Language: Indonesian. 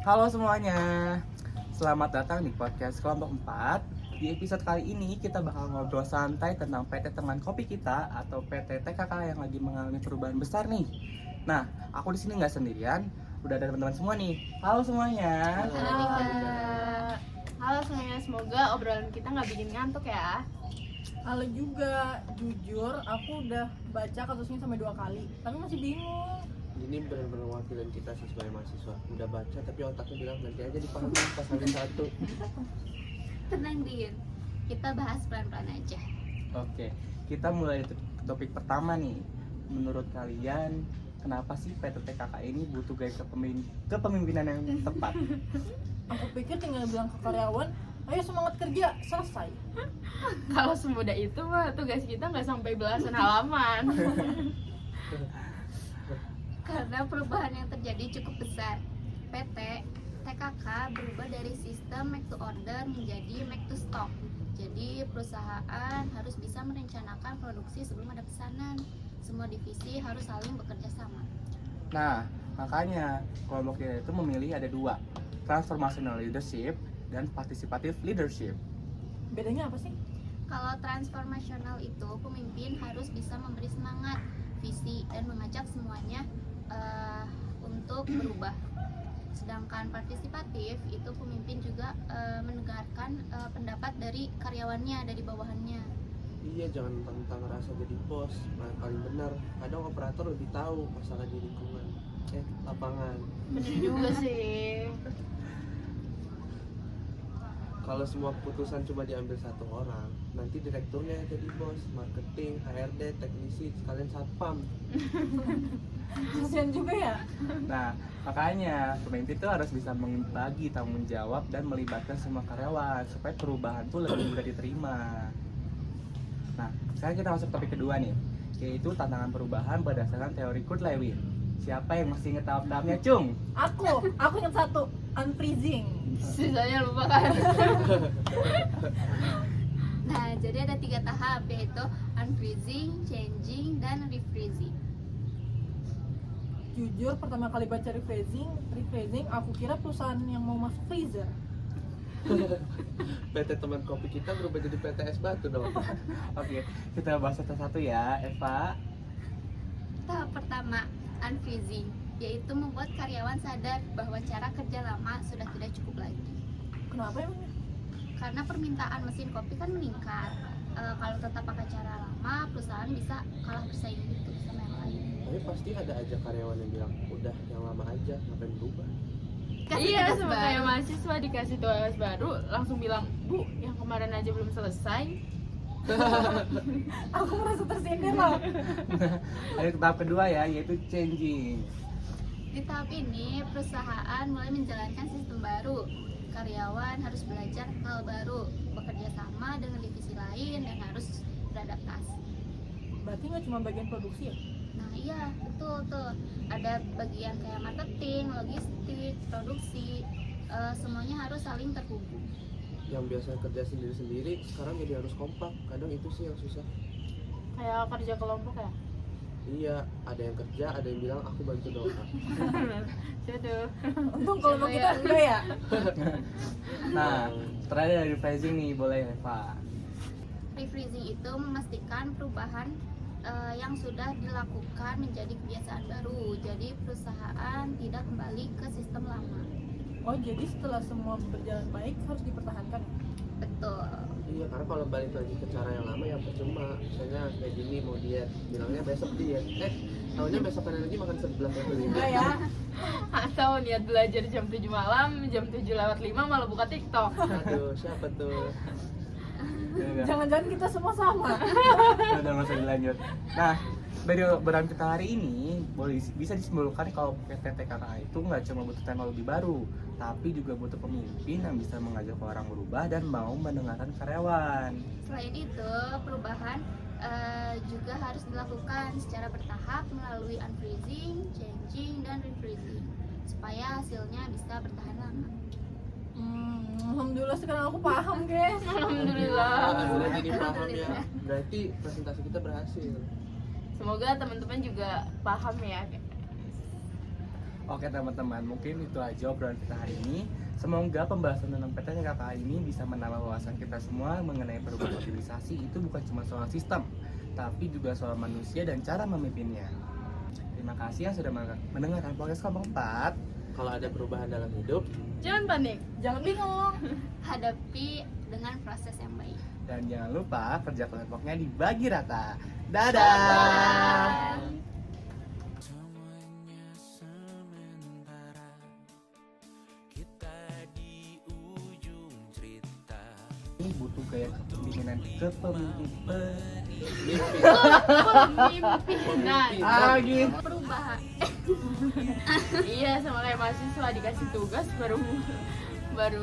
Halo semuanya, selamat datang di podcast kelompok 4. Di episode kali ini kita bakal ngobrol santai tentang PT teman kopi kita atau PT TKK yang lagi mengalami perubahan besar nih. Nah, aku di sini nggak sendirian, udah ada teman-teman semua nih. Halo semuanya. Halo Dika. Halo semuanya, semoga obrolan kita nggak bikin ngantuk ya. Halo juga, jujur aku udah baca kasusnya sampai 2 kali, tapi masih bingung. Ini benar-benar wakilan kita sih sebagai mahasiswa. Udah baca tapi otaknya bilang nanti aja dipahami pas hari satu. Tenang Din, kita bahas pelan-pelan aja. Oke, kita mulai topik pertama nih. Menurut kalian, kenapa sih PT TKK ini butuh gaya kepemimpinan yang tepat? Aku pikir tinggal bilang ke karyawan, ayo semangat kerja, selesai. Kalau semudah itu mah tugas kita nggak sampai belasan halaman. Karena perubahan yang terjadi cukup besar. PT TKK berubah dari sistem make to order menjadi make to stock. Jadi perusahaan harus bisa merencanakan produksi sebelum ada pesanan. Semua divisi harus saling bekerja sama. Nah, makanya kelompok kita itu memilih ada 2, transformational leadership dan participative leadership. Bedanya apa sih? Kalau transformasional itu pemimpin harus bisa memberi semangat, visi, dan mengajak semuanya untuk berubah. Sedangkan partisipatif itu pemimpin juga mendengarkan pendapat dari karyawannya, dari bawahannya. Iya, jangan mentang-mentang ngerasa jadi bos paling benar. Kadang operator lebih tahu masalah di lingkungan, lapangan. Bener juga sih. Kalau semua keputusan cuma diambil satu orang, nanti direkturnya yang jadi bos, marketing, HRD, teknisi, sekalian satpam. Kasian juga ya. Nah, makanya pemimpin tuh harus bisa membagi tanggung jawab dan melibatkan semua karyawan supaya perubahan tuh lebih mudah diterima. Nah, sekarang kita masuk topik kedua nih, yaitu tantangan perubahan berdasarkan teori Kurt Lewin. Siapa yang masih inget tahap-tahapnya, Cung? Aku ingat satu, unfreezing. Sisanya lupa kan. Nah, jadi ada 3 tahap, yaitu unfreezing, changing, dan refreezing. Jujur pertama kali baca rephrasing, aku kira perusahaan yang mau masuk freezer. PT teman kopi kita berubah jadi PT es batu dong. Oke, kita bahas satu-satu ya, Eva. Tahap pertama, unfreezing, yaitu membuat karyawan sadar bahwa cara kerja lama sudah tidak cukup lagi. Kenapa emangnya? Karena permintaan mesin kopi kan meningkat. Kalau tetap pakai cara lama, perusahaan bisa kalah bersaing gitu sama yang lain. Tapi pasti ada aja karyawan yang bilang, udah yang lama aja, ngapain berubah? Iya, tugas sama baru. kayak mahasiswa dikasih tugas baru langsung bilang, "Bu, yang kemarin aja belum selesai." Aku merasa tersindir loh. Ada tahap kedua ya, yaitu changing. Di tahap ini, perusahaan mulai menjalankan sistem baru. Karyawan harus belajar hal baru, bekerja sama dengan divisi lain, dan harus beradaptasi. Berarti nggak cuma bagian produksi ya? Nah iya, betul tuh. Ada bagian kayak marketing, logistik, produksi, semuanya harus saling terhubung. Yang biasa kerja sendiri-sendiri, sekarang jadi harus kompak. Kadang itu sih yang susah. Kayak kerja kelompok ya. Iya, ada yang kerja, ada yang bilang aku bantu dong. Jodoh. Untung kalau mau kita Siapa ya? enggak ya. Nah, terakhir dari rephrasing nih, boleh Eva. Refreezing itu memastikan perubahan yang sudah dilakukan menjadi kebiasaan baru. Jadi perusahaan tidak kembali ke sistem lama. Oh, jadi setelah semua berjalan baik harus dipertahankan. Betul. Iya, karena kalau balik lagi ke cara yang lama ya percuma. Misalnya kayak gini mau diet, bilangnya besok diet. Tahunya besokan lagi makan sebelah kali. Enggak ya? Atau niat belajar jam 7 malam, jam 7:05 malah buka TikTok. Aduh, siapa tuh? Jangan-jangan kita semua sama. Udah nggak usah dilanjut. Nah, dari obrolan kita hari ini bisa disimpulkan kalau PT TKK itu nggak cuma butuh teknologi baru, tapi juga butuh pemimpin yang bisa mengajak orang berubah dan mau mendengarkan karyawan. Selain itu, perubahan juga harus dilakukan secara bertahap melalui unfreezing, changing, dan refreezing supaya hasilnya bisa bertahan lama. Alhamdulillah sekarang aku paham, guys. Alhamdulillah. Alhamdulillah jadi paham ya. Berarti presentasi kita berhasil. Semoga teman-teman juga paham ya. Oke teman-teman, mungkin itu aja obrolan kita hari ini. Semoga pembahasan tentang PTN KKA ini bisa menambah wawasan kita semua mengenai perubahan organisasi itu bukan cuma soal sistem, tapi juga soal manusia dan cara memimpinnya. Terima kasih yang sudah mendengarkan podcast Kelompok 4. Kalau ada perubahan dalam hidup, Jangan panik. Jangan bingung. Hadapi dengan proses yang baik. Dan jangan lupa kerja kelompoknya dibagi rata. Dadah! Semuanya sementara, kita di ujung cerita. Ini butuh gaya kepemimpinan kepemimpinan. Pemimpinan. Gitu. Perubahan. Iya, sama kayak mahasiswa dikasih tugas baru